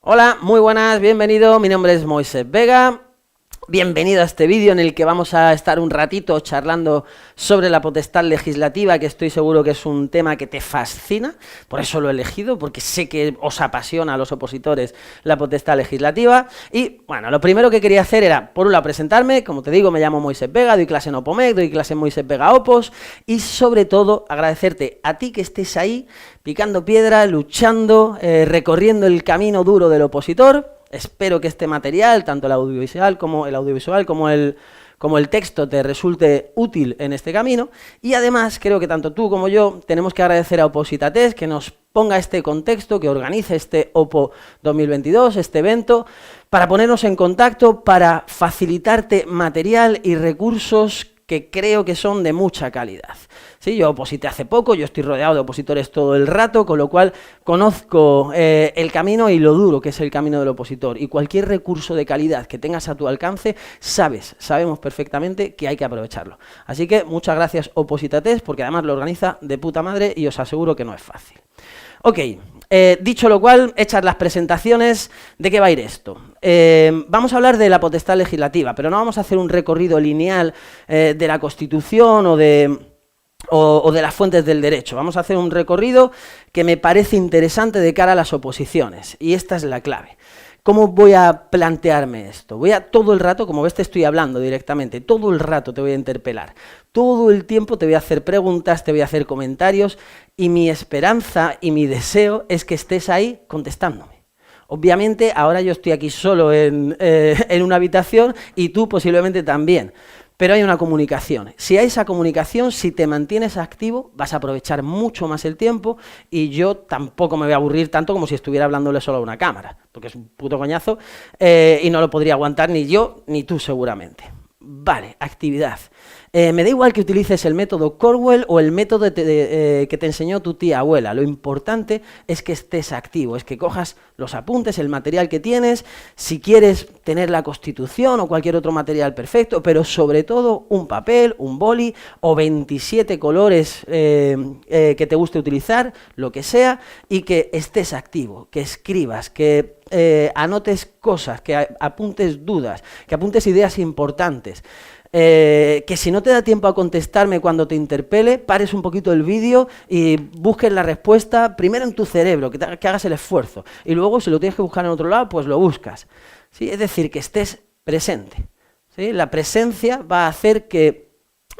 Hola, muy buenas, bienvenido, mi nombre es Moisés Vega. Bienvenido a este vídeo en el que vamos a estar un ratito charlando sobre la potestad legislativa, que estoy seguro que es un tema que te fascina, por eso lo he elegido, porque sé que os apasiona a los opositores la potestad legislativa. Y bueno, lo primero que quería hacer era, por un lado, presentarme. Como te digo, me llamo Moisés Vega, doy clase en Opomec, doy clase en Moisés Vega Opos, y sobre todo agradecerte a ti que estés ahí picando piedra, luchando, recorriendo el camino duro del opositor. Espero que este material, tanto el audiovisual como el texto, te resulte útil en este camino. Y además creo que tanto tú como yo tenemos que agradecer a Opositates que nos ponga este contexto, que organice este OPO 2022, este evento, para ponernos en contacto, para facilitarte material y recursos que creo que son de mucha calidad. Sí, yo oposité hace poco, yo estoy rodeado de opositores todo el rato, con lo cual conozco el camino y lo duro que es el camino del opositor. Y cualquier recurso de calidad que tengas a tu alcance, sabemos perfectamente que hay que aprovecharlo. Así que muchas gracias Opositates, porque además lo organiza de puta madre y os aseguro que no es fácil. Ok, dicho lo cual, hechas las presentaciones, ¿de qué va a ir esto? Vamos a hablar de la potestad legislativa, pero no vamos a hacer un recorrido lineal de la Constitución o de las fuentes del derecho. Vamos a hacer un recorrido que me parece interesante de cara a las oposiciones, y esta es la clave. ¿Cómo voy a plantearme esto? Voy a todo el rato, como ves te estoy hablando directamente, todo el rato te voy a interpelar, todo el tiempo te voy a hacer preguntas, te voy a hacer comentarios, y mi esperanza y mi deseo es que estés ahí contestándome. Obviamente ahora yo estoy aquí solo en una habitación y tú posiblemente también. Pero hay una comunicación. Si hay esa comunicación, si te mantienes activo, vas a aprovechar mucho más el tiempo, y yo tampoco me voy a aburrir tanto como si estuviera hablándole solo a una cámara, porque es un puto coñazo y no lo podría aguantar ni yo ni tú seguramente. Vale, actividad. Me da igual que utilices el método Corwell o el método que te enseñó tu tía abuela. Lo importante es que estés activo, es que cojas los apuntes, el material que tienes, si quieres tener la Constitución o cualquier otro material perfecto, pero sobre todo un papel, un boli o 27 colores que te guste utilizar, lo que sea, y que estés activo, que escribas, que anotes cosas, que apuntes dudas, que apuntes ideas importantes. Que si no te da tiempo a contestarme cuando te interpele, pares un poquito el vídeo y busques la respuesta primero en tu cerebro, que hagas el esfuerzo, y luego si lo tienes que buscar en otro lado, pues lo buscas. ¿Sí? Es decir, que estés presente. ¿Sí? La presencia va a hacer que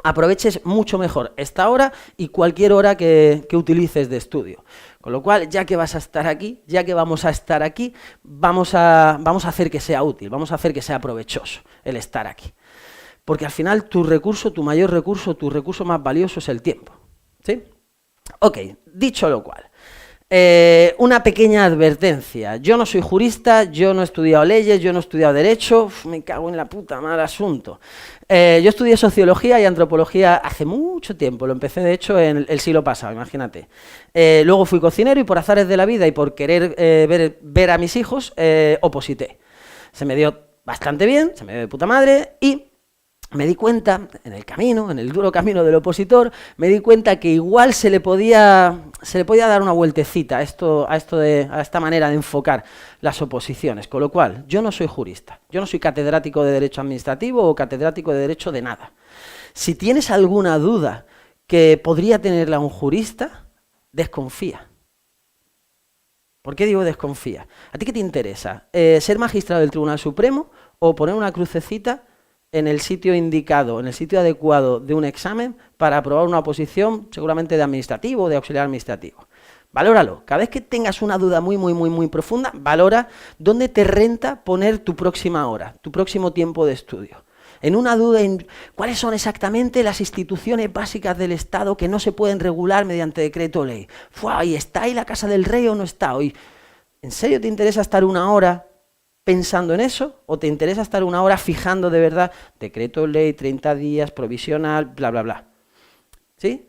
aproveches mucho mejor esta hora y cualquier hora que utilices de estudio. Con lo cual, ya que vas a estar aquí, ya que vamos a estar aquí, vamos a hacer que sea útil, vamos a hacer que sea provechoso el estar aquí. Porque al final tu recurso, tu mayor recurso, tu recurso más valioso es el tiempo. ¿Sí? Ok, dicho lo cual, una pequeña advertencia. Yo no soy jurista, yo no he estudiado leyes, yo no he estudiado derecho, me cago en la puta, mal asunto. Yo estudié sociología y antropología hace mucho tiempo, lo empecé de hecho en el siglo pasado, imagínate. Luego fui cocinero y por azares de la vida y por querer ver a mis hijos, oposité. Se me dio bastante bien, se me dio de puta madre, y me di cuenta, en el camino, en el duro camino del opositor, me di cuenta que igual se le podía dar una vueltecita a esta manera de enfocar las oposiciones. Con lo cual, yo no soy jurista, yo no soy catedrático de Derecho Administrativo o catedrático de Derecho de nada. Si tienes alguna duda que podría tenerla un jurista, desconfía. ¿Por qué digo desconfía? ¿A ti qué te interesa? ¿Ser magistrado del Tribunal Supremo o poner una crucecita en el sitio indicado, en el sitio adecuado de un examen para aprobar una oposición seguramente de administrativo o de auxiliar administrativo? Valóralo. Cada vez que tengas una duda muy profunda, valora dónde te renta poner tu próxima hora, tu próximo tiempo de estudio. En una duda en cuáles son exactamente las instituciones básicas del Estado que no se pueden regular mediante decreto o ley. ¿Y está ahí la Casa del Rey o no está hoy? ¿En serio te interesa estar una hora pensando en eso? ¿O te interesa estar una hora fijando de verdad decreto, ley, 30 días, provisional, bla, bla, bla? ¿Sí?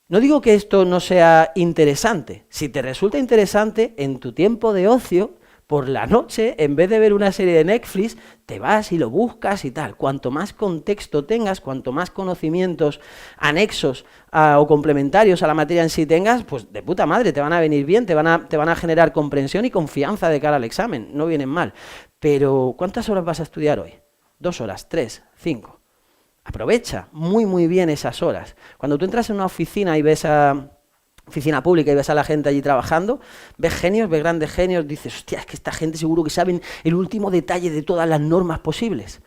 No digo que esto no sea interesante. Si te resulta interesante, en tu tiempo de ocio por la noche, en vez de ver una serie de Netflix, te vas y lo buscas y tal. Cuanto más contexto tengas, cuanto más conocimientos anexos o complementarios a la materia en sí tengas, pues de puta madre, te van a venir bien, te van a generar comprensión y confianza de cara al examen, no vienen mal. Pero, ¿cuántas horas vas a estudiar hoy? 2 horas, 3, 5. Aprovecha muy bien esas horas. Cuando tú entras en una oficina y ves oficina pública y ves a la gente allí trabajando, ves genios, ves grandes genios, dices, hostia, es que esta gente seguro que saben el último detalle de todas las normas posibles.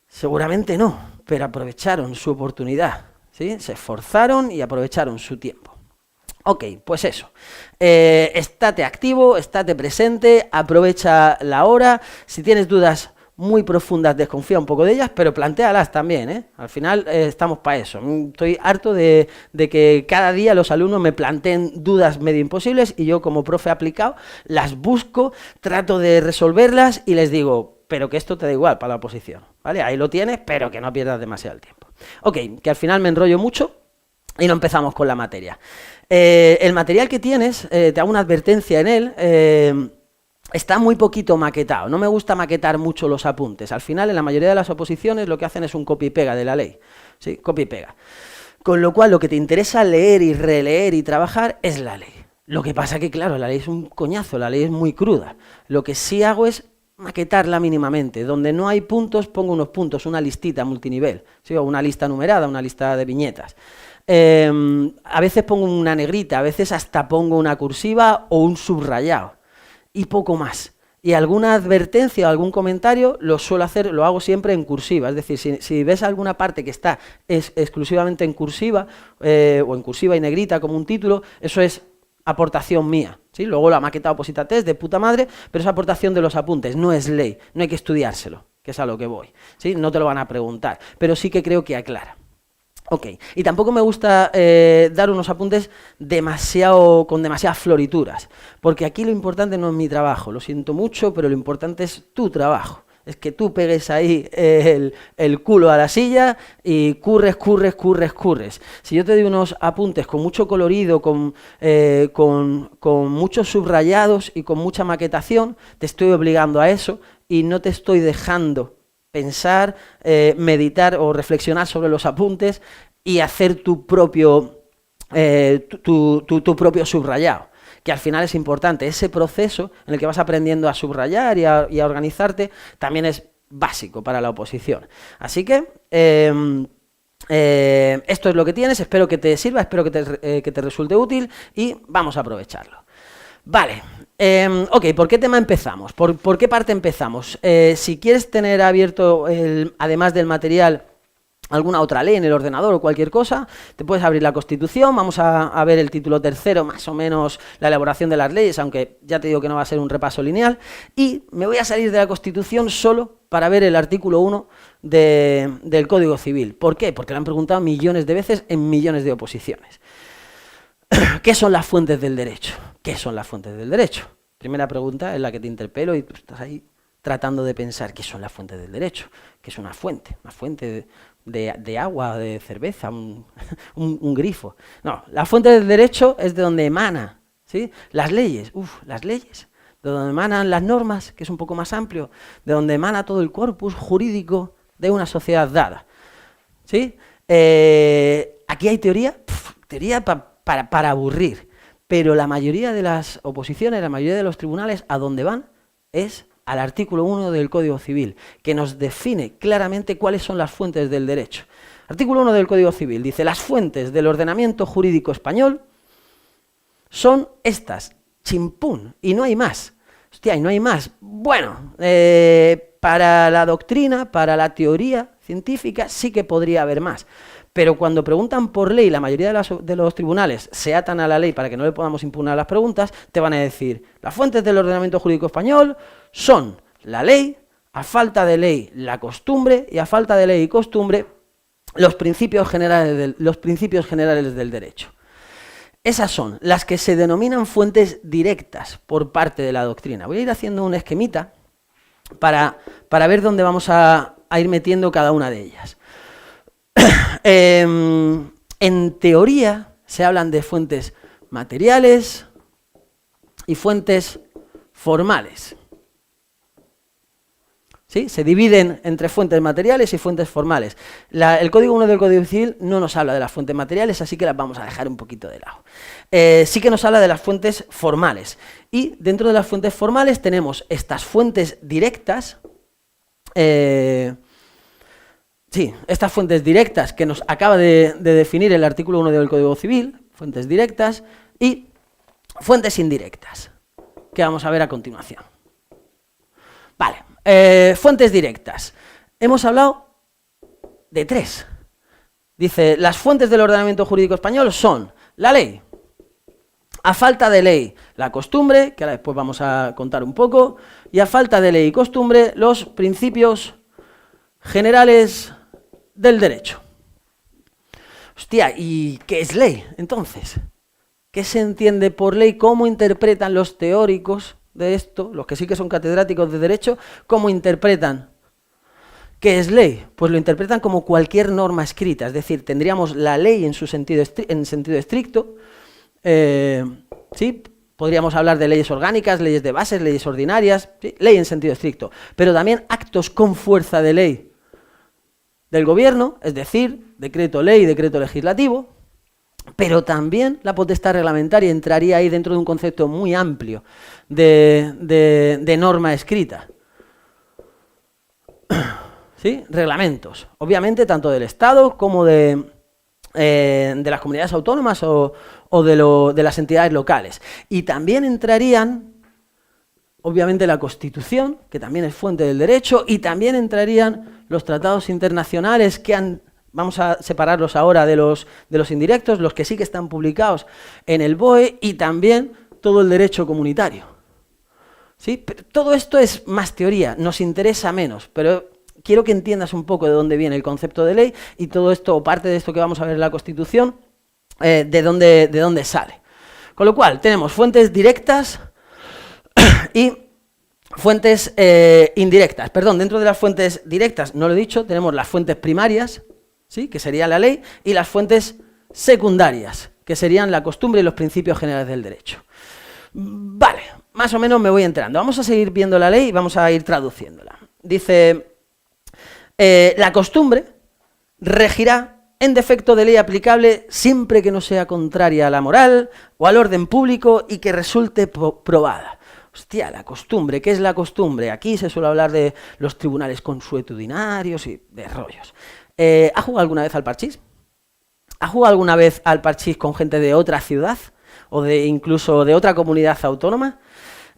Seguramente no, pero aprovecharon su oportunidad, ¿sí? Se esforzaron y aprovecharon su tiempo. Ok, pues eso, estate activo, estate presente, aprovecha la hora, si tienes dudas muy profundas, desconfía un poco de ellas, pero plantéalas también, ¿eh? Al final estamos para eso. Estoy harto de que cada día los alumnos me planteen dudas medio imposibles y yo como profe aplicado las busco, trato de resolverlas y les digo, pero que esto te da igual para la oposición, ¿vale? Ahí lo tienes, pero que no pierdas demasiado el tiempo. Ok, que al final me enrollo mucho y no empezamos con la materia. El material que tienes, te hago una advertencia en él, está muy poquito maquetado, no me gusta maquetar mucho los apuntes. Al final, en la mayoría de las oposiciones, lo que hacen es un copy y pega de la ley, ¿sí? Copy y pega. Con lo cual, lo que te interesa leer y releer y trabajar es la ley. Lo que pasa que, claro, la ley es un coñazo, la ley es muy cruda. Lo que sí hago es maquetarla mínimamente. Donde no hay puntos, pongo unos puntos, una listita multinivel, ¿sí? O una lista numerada, una lista de viñetas. A veces pongo una negrita, a veces hasta pongo una cursiva o un subrayado. Y poco más. Y alguna advertencia o algún comentario lo suelo hacer, lo hago siempre en cursiva. Es decir, si ves alguna parte que está exclusivamente en cursiva, o en cursiva y negrita como un título, eso es aportación mía, ¿sí? Luego lo ha maquetado Posita Test de puta madre, pero es aportación de los apuntes, no es ley, no hay que estudiárselo, que es a lo que voy, ¿sí? No te lo van a preguntar, pero sí que creo que aclara. Ok, y tampoco me gusta dar unos apuntes con demasiadas florituras, porque aquí lo importante no es mi trabajo, lo siento mucho, pero lo importante es tu trabajo. Es que tú pegues ahí el culo a la silla y curres. Si yo te doy unos apuntes con mucho colorido, con muchos subrayados y con mucha maquetación, te estoy obligando a eso y no te estoy dejando pensar, meditar o reflexionar sobre los apuntes y hacer tu propio subrayado, que al final es importante. Ese proceso en el que vas aprendiendo a subrayar y a organizarte también es básico para la oposición. Así que esto es lo que tienes, espero que te sirva, espero que te resulte útil y vamos a aprovecharlo. Vale, ok, ¿por qué tema empezamos? ¿Por qué parte empezamos? Si quieres tener abierto, además del material, alguna otra ley en el ordenador o cualquier cosa, te puedes abrir la Constitución, vamos a ver el título tercero, más o menos la elaboración de las leyes, aunque ya te digo que no va a ser un repaso lineal, y me voy a salir de la Constitución solo para ver el artículo 1 del Código Civil. ¿Por qué? Porque lo han preguntado millones de veces en millones de oposiciones. ¿Qué son las fuentes del derecho? ¿Qué son las fuentes del derecho? Primera pregunta es la que te interpelo y tú estás ahí tratando de pensar qué son las fuentes del derecho, qué es una fuente de agua, de cerveza, un grifo. No, la fuente del derecho es de donde emana, ¿sí? Las leyes, de donde emanan las normas, que es un poco más amplio, de donde emana todo el corpus jurídico de una sociedad dada, ¿sí? Aquí hay teoría para aburrir, pero la mayoría de las oposiciones, la mayoría de los tribunales, a donde van es al artículo 1 del Código Civil, que nos define claramente cuáles son las fuentes del derecho. Artículo 1 del Código Civil dice: las fuentes del ordenamiento jurídico español son estas, chimpún, y no hay más. Hostia, y no hay más. Bueno, para la doctrina, para la teoría científica, sí que podría haber más. Pero cuando preguntan por ley, la mayoría de los tribunales se atan a la ley para que no le podamos impugnar las preguntas, te van a decir: las fuentes del ordenamiento jurídico español son la ley, a falta de ley la costumbre, y a falta de ley y costumbre los principios generales del derecho. Esas son las que se denominan fuentes directas por parte de la doctrina. Voy a ir haciendo un esquemita para ver dónde vamos a ir metiendo cada una de ellas. En teoría se hablan de fuentes materiales y fuentes formales. ¿Sí? Se dividen entre fuentes materiales y fuentes formales. El Código 1 del Código Civil no nos habla de las fuentes materiales, así que las vamos a dejar un poquito de lado. Sí que nos habla de las fuentes formales. Y dentro de las fuentes formales tenemos estas fuentes directas, estas fuentes directas que nos acaba de definir el artículo 1 del Código Civil, fuentes directas, y fuentes indirectas, que vamos a ver a continuación. Vale. Fuentes directas. Hemos hablado de 3. Dice, las fuentes del ordenamiento jurídico español son la ley, a falta de ley, la costumbre, que ahora después vamos a contar un poco, y a falta de ley y costumbre, los principios generales del derecho. Hostia, ¿y qué es ley, entonces? ¿Qué se entiende por ley? ¿Cómo interpretan los teóricos de esto, los que sí que son catedráticos de derecho, cómo interpretan qué es ley? Pues lo interpretan como cualquier norma escrita, es decir, tendríamos la ley en su sentido, sentido estricto, ¿sí? Podríamos hablar de leyes orgánicas, leyes de bases, leyes ordinarias, ¿sí? Ley en sentido estricto, pero también actos con fuerza de ley del gobierno, es decir, decreto ley, decreto legislativo, pero también la potestad reglamentaria entraría ahí dentro de un concepto muy amplio de norma escrita. ¿Sí? Reglamentos, obviamente tanto del Estado como de las comunidades autónomas o de las entidades locales. Y también entrarían, obviamente, la Constitución, que también es fuente del derecho, y también entrarían los tratados internacionales que han... Vamos a separarlos ahora de los indirectos, los que sí que están publicados en el BOE, y también todo el derecho comunitario. ¿Sí? Pero todo esto es más teoría, nos interesa menos, pero quiero que entiendas un poco de dónde viene el concepto de ley y todo esto, o parte de esto que vamos a ver en la Constitución, de dónde sale. Con lo cual, tenemos fuentes directas y fuentes indirectas. Perdón, dentro de las fuentes directas, no lo he dicho, tenemos las fuentes primarias, ¿sí? Que sería la ley, y las fuentes secundarias, que serían la costumbre y los principios generales del derecho. Vale, más o menos me voy enterando. Vamos a seguir viendo la ley y vamos a ir traduciéndola. Dice, la costumbre regirá en defecto de ley aplicable siempre que no sea contraria a la moral o al orden público y que resulte probada. Hostia, la costumbre, ¿qué es la costumbre? Aquí se suele hablar de los tribunales consuetudinarios y de rollos. ¿Ha jugado alguna vez al parchís? ¿Ha jugado alguna vez al parchís con gente de otra ciudad o incluso de otra comunidad autónoma?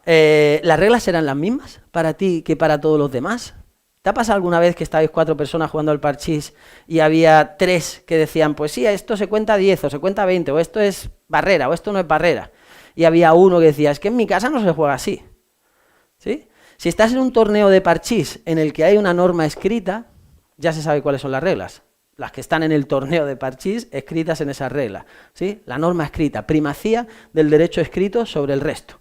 ¿Las reglas serán las mismas para ti que para todos los demás? ¿Te ha pasado alguna vez que estabais 4 personas jugando al parchís y había 3 que decían, pues sí, esto se cuenta 10 o se cuenta 20 o esto es barrera o esto no es barrera? Y había uno que decía, es que en mi casa no se juega así. ¿Sí? Si estás en un torneo de parchís en el que hay una norma escrita, ya se sabe cuáles son las reglas. Las que están en el torneo de parchís escritas en esa regla. ¿Sí? La norma escrita, primacía del derecho escrito sobre el resto.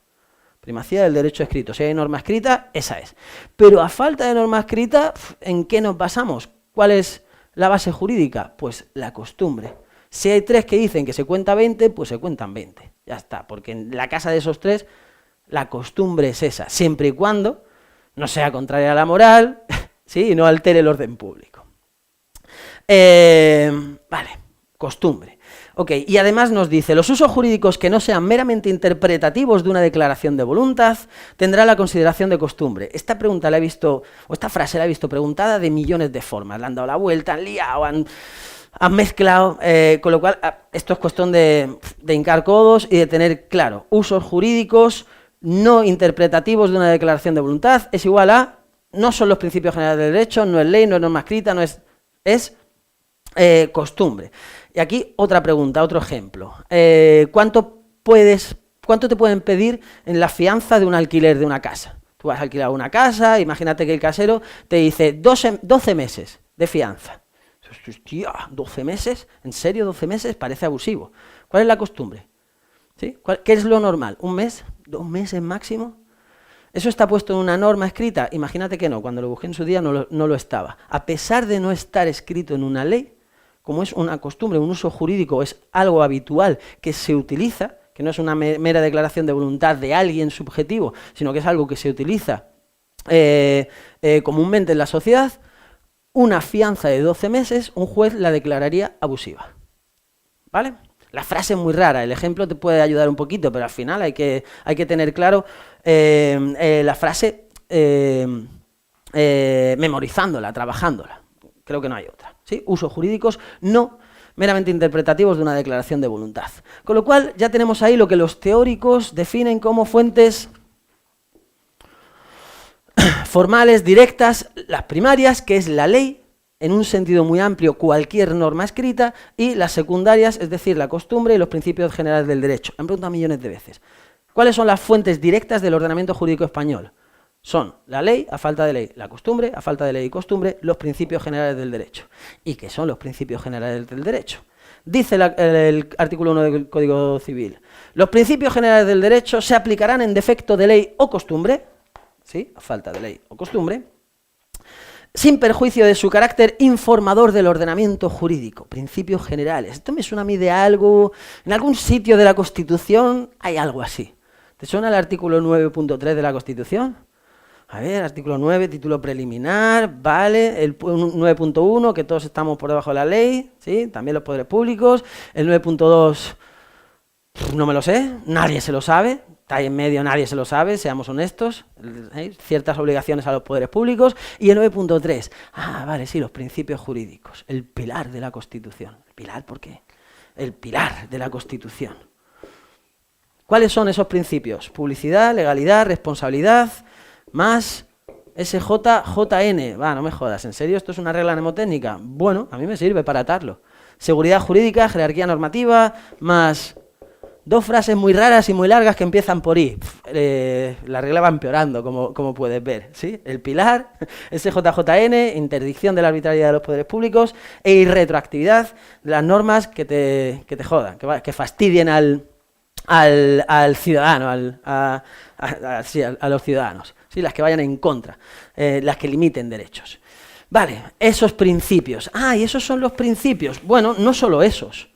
Primacía del derecho escrito. Si hay norma escrita, esa es. Pero a falta de norma escrita, ¿en qué nos basamos? ¿Cuál es la base jurídica? Pues la costumbre. Si hay 3 que dicen que se cuenta 20, pues se cuentan 20. Ya está, porque en la casa de esos 3 la costumbre es esa, siempre y cuando no sea contraria a la moral, ¿sí? Y no altere el orden público. Vale, costumbre. Ok, y además nos dice, los usos jurídicos que no sean meramente interpretativos de una declaración de voluntad tendrá la consideración de costumbre. Esta pregunta la he visto, o esta frase la he visto preguntada de millones de formas. Le han dado la vuelta, han liado, han mezclado, con lo cual esto es cuestión de hincar codos y de tener claro, usos jurídicos no interpretativos de una declaración de voluntad es igual a, no son los principios generales del derecho, no es ley, no es norma escrita, no es costumbre. Y aquí otra pregunta, otro ejemplo. ¿Cuánto te pueden pedir en la fianza de un alquiler de una casa? Tú vas a alquilar una casa, imagínate que el casero te dice 12 meses de fianza. Hostia, 12 meses, ¿en serio 12 meses? Parece abusivo. ¿Cuál es la costumbre? ¿Sí? ¿Qué es lo normal? ¿Un mes? ¿2 meses máximo? ¿Eso está puesto en una norma escrita? Imagínate que no, cuando lo busqué en su día no lo estaba. A pesar de no estar escrito en una ley, como es una costumbre, un uso jurídico, es algo habitual que se utiliza, que no es una mera declaración de voluntad de alguien subjetivo, sino que es algo que se utiliza comúnmente en la sociedad, una fianza de 12 meses, un juez la declararía abusiva. ¿Vale? La frase es muy rara, el ejemplo te puede ayudar un poquito, pero al final hay que tener claro la frase memorizándola, trabajándola. Creo que no hay otra. ¿Sí? Usos jurídicos no meramente interpretativos de una declaración de voluntad. Con lo cual ya tenemos ahí lo que los teóricos definen como fuentes formales, directas, las primarias, que es la ley, en un sentido muy amplio, cualquier norma escrita, y las secundarias, es decir, la costumbre y los principios generales del derecho. Me han preguntado millones de veces. ¿Cuáles son las fuentes directas del ordenamiento jurídico español? Son la ley, a falta de ley, la costumbre, a falta de ley y costumbre, los principios generales del derecho. ¿Y qué son los principios generales del derecho? Dice el artículo 1 del Código Civil. Los principios generales del derecho se aplicarán en defecto de ley o costumbre, ¿sí? A falta de ley o costumbre, sin perjuicio de su carácter informador del ordenamiento jurídico. Principios generales. Esto me suena a mí de algo, en algún sitio de la Constitución hay algo así. ¿Te suena el artículo 9.3 de la Constitución? A ver, artículo 9, título preliminar, vale, el 9.1, que todos estamos por debajo de la ley, ¿sí? También los poderes públicos, el 9.2, no me lo sé, nadie se lo sabe, está ahí en medio, nadie se lo sabe, seamos honestos, ciertas obligaciones a los poderes públicos, y el 9.3, vale, sí, los principios jurídicos, el pilar de la Constitución. ¿El pilar por qué? El pilar de la Constitución. ¿Cuáles son esos principios? Publicidad, legalidad, responsabilidad, más SJJN. Va, no me jodas, ¿en serio esto es una regla mnemotécnica? Bueno, a mí me sirve para atarlo. Seguridad jurídica, jerarquía normativa, más dos frases muy raras y muy largas que empiezan por I. La regla va empeorando, como puedes ver, ¿sí? El pilar, SJJN, interdicción de la arbitrariedad de los poderes públicos e irretroactividad de las normas que te jodan, que fastidien al ciudadano, a los ciudadanos. Sí, las que vayan en contra, las que limiten derechos. Vale, esos principios. Y esos son los principios. Bueno, no solo esos.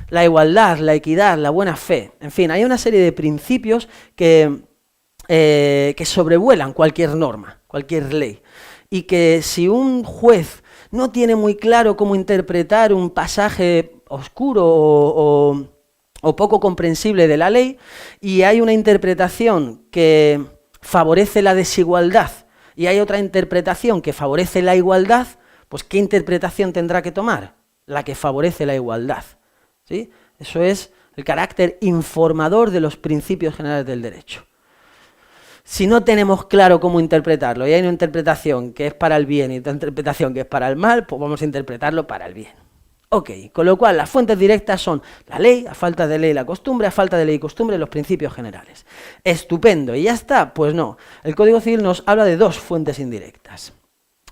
La igualdad, la equidad, la buena fe. En fin, hay una serie de principios que sobrevuelan cualquier norma, cualquier ley. Y que si un juez no tiene muy claro cómo interpretar un pasaje oscuro o poco comprensible de la ley, y hay una interpretación que favorece la desigualdad y hay otra interpretación que favorece la igualdad, pues ¿qué interpretación tendrá que tomar? La que favorece la igualdad, ¿sí? Eso es el carácter informador de los principios generales del derecho. Si no tenemos claro cómo interpretarlo y hay una interpretación que es para el bien y otra interpretación que es para el mal, pues vamos a interpretarlo para el bien. Ok, con lo cual las fuentes directas son la ley, a falta de ley la costumbre, a falta de ley y costumbre los principios generales. Estupendo, ¿y ya está? Pues no, el Código Civil nos habla de dos fuentes indirectas.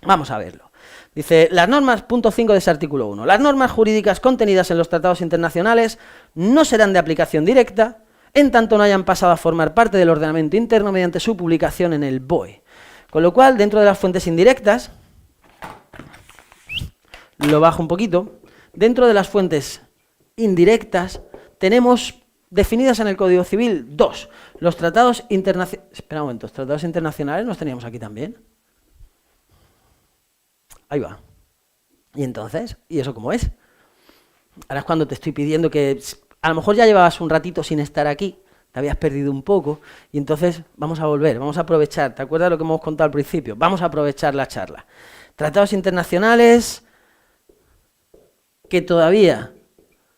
Vamos a verlo. Dice, las normas, punto 5 de ese artículo 1, las normas jurídicas contenidas en los tratados internacionales no serán de aplicación directa en tanto no hayan pasado a formar parte del ordenamiento interno mediante su publicación en el BOE. Con lo cual, dentro de las fuentes indirectas, lo bajo un poquito. Dentro de las fuentes indirectas tenemos definidas en el Código Civil dos. Los tratados internacionales... Espera un momento, ¿los tratados internacionales los teníamos aquí también? Ahí va. ¿Y entonces? ¿Y eso cómo es? Ahora es cuando te estoy pidiendo que... A lo mejor ya llevabas un ratito sin estar aquí, te habías perdido un poco, y entonces vamos a volver, vamos a aprovechar. ¿Te acuerdas de lo que hemos contado al principio? Vamos a aprovechar la charla. Tratados internacionales que todavía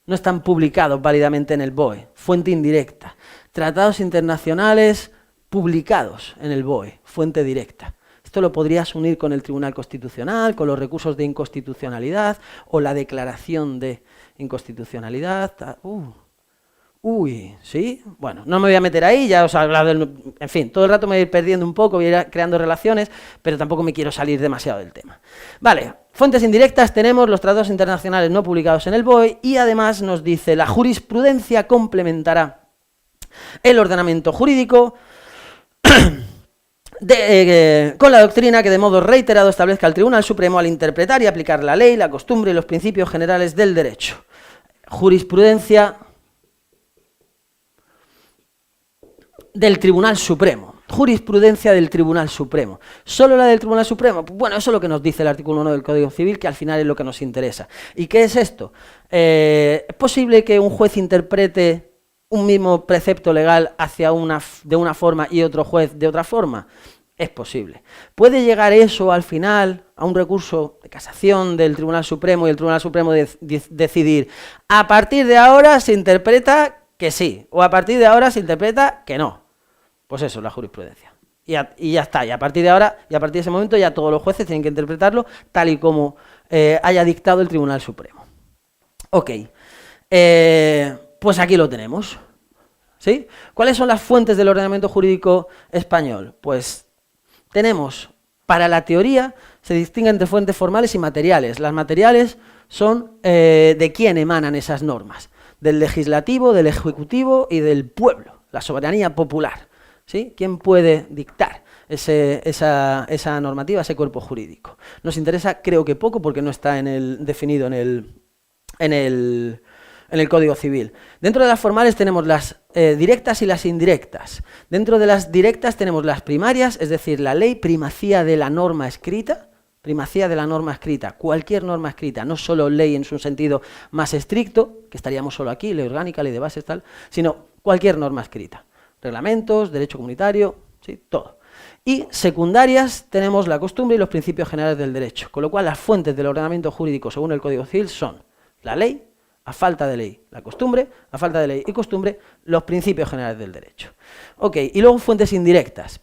no están publicados válidamente en el BOE, fuente indirecta. Tratados internacionales publicados en el BOE, fuente directa. Esto lo podrías unir con el Tribunal Constitucional, con los recursos de inconstitucionalidad o la declaración de inconstitucionalidad. ¿Sí? Bueno, no me voy a meter ahí, ya os he hablado en fin, todo el rato me voy a ir perdiendo un poco, voy a ir creando relaciones, pero tampoco me quiero salir demasiado del tema. Vale, fuentes indirectas tenemos los tratados internacionales no publicados en el BOE y además nos dice la jurisprudencia complementará el ordenamiento jurídico con la doctrina que de modo reiterado establezca el Tribunal Supremo al interpretar y aplicar la ley, la costumbre y los principios generales del derecho. Jurisprudencia del Tribunal Supremo. Jurisprudencia del Tribunal Supremo. ¿Solo la del Tribunal Supremo? Bueno, eso es lo que nos dice el artículo 1 del Código Civil, que al final es lo que nos interesa. ¿Y qué es esto? ¿Es posible que un juez interprete un mismo precepto legal de una forma y otro juez de otra forma? Es posible. ¿Puede llegar eso al final a un recurso de casación del Tribunal Supremo y el Tribunal Supremo decidir a partir de ahora se interpreta que sí, o a partir de ahora se interpreta que no? Pues eso es la jurisprudencia. Y ya está, y a partir de ahora, y a partir de ese momento ya todos los jueces tienen que interpretarlo tal y como haya dictado el Tribunal Supremo. Ok, pues aquí lo tenemos. ¿Sí? ¿Cuáles son las fuentes del ordenamiento jurídico español? Pues tenemos, para la teoría, se distingue entre fuentes formales y materiales. Las materiales son de quién emanan esas normas, del legislativo, del ejecutivo y del pueblo, la soberanía popular. ¿Sí? ¿Quién puede dictar esa normativa, ese cuerpo jurídico? Nos interesa, creo que poco, porque no está definido en el Código Civil. Dentro de las formales tenemos las directas y las indirectas. Dentro de las directas tenemos las primarias, es decir, la ley, primacía de la norma escrita. Primacía de la norma escrita, cualquier norma escrita, no solo ley en su sentido más estricto, que estaríamos solo aquí, ley orgánica, ley de bases, tal, sino cualquier norma escrita. Reglamentos, derecho comunitario, ¿sí? Todo. Y secundarias tenemos la costumbre y los principios generales del derecho, con lo cual las fuentes del ordenamiento jurídico según el Código Civil son la ley, a falta de ley, la costumbre, a falta de ley y costumbre, los principios generales del derecho. Ok, y luego fuentes indirectas.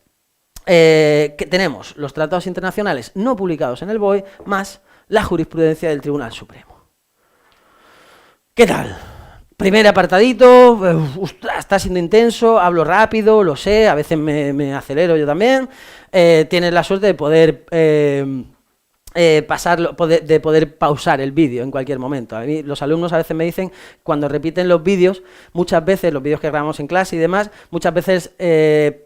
Que tenemos los tratados internacionales no publicados en el BOE, más la jurisprudencia del Tribunal Supremo. ¿Qué tal? Primer apartadito, está siendo intenso, hablo rápido, lo sé, a veces me acelero yo también. Tienes la suerte de poder de poder pausar el vídeo en cualquier momento. A mí, los alumnos a veces me dicen, cuando repiten los vídeos, muchas veces, los vídeos que grabamos en clase y demás, muchas veces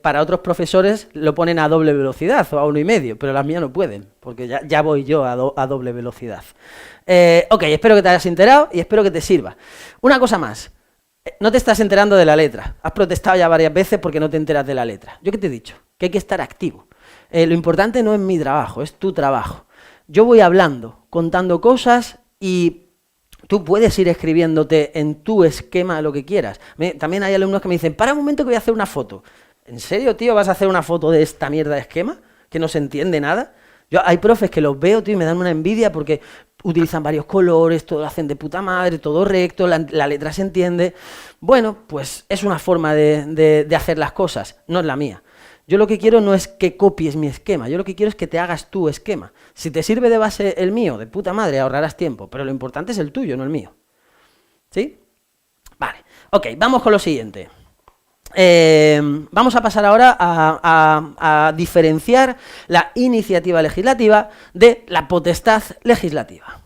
para otros profesores lo ponen a doble velocidad o a 1,5, pero las mías no pueden, porque ya voy yo a doble velocidad. Ok, espero que te hayas enterado y espero que te sirva. Una cosa más, no te estás enterando de la letra, has protestado ya varias veces porque no te enteras de la letra. ¿Yo qué te he dicho? Que hay que estar activo. Lo importante no es mi trabajo, es tu trabajo. Yo voy hablando, contando cosas y tú puedes ir escribiéndote en tu esquema lo que quieras. También hay alumnos que me dicen, para un momento que voy a hacer una foto. ¿En serio, tío, vas a hacer una foto de esta mierda de esquema? ¿Que no se entiende nada? Hay profes que los veo, tío, y me dan una envidia porque utilizan varios colores, todo lo hacen de puta madre, todo recto, la letra se entiende. Bueno, pues es una forma de hacer las cosas, no es la mía. Yo lo que quiero no es que copies mi esquema, yo lo que quiero es que te hagas tu esquema. Si te sirve de base el mío, de puta madre, ahorrarás tiempo, pero lo importante es el tuyo, no el mío. ¿Sí? Vale, ok, vamos con lo siguiente. Vamos a pasar ahora a diferenciar la iniciativa legislativa de la potestad legislativa.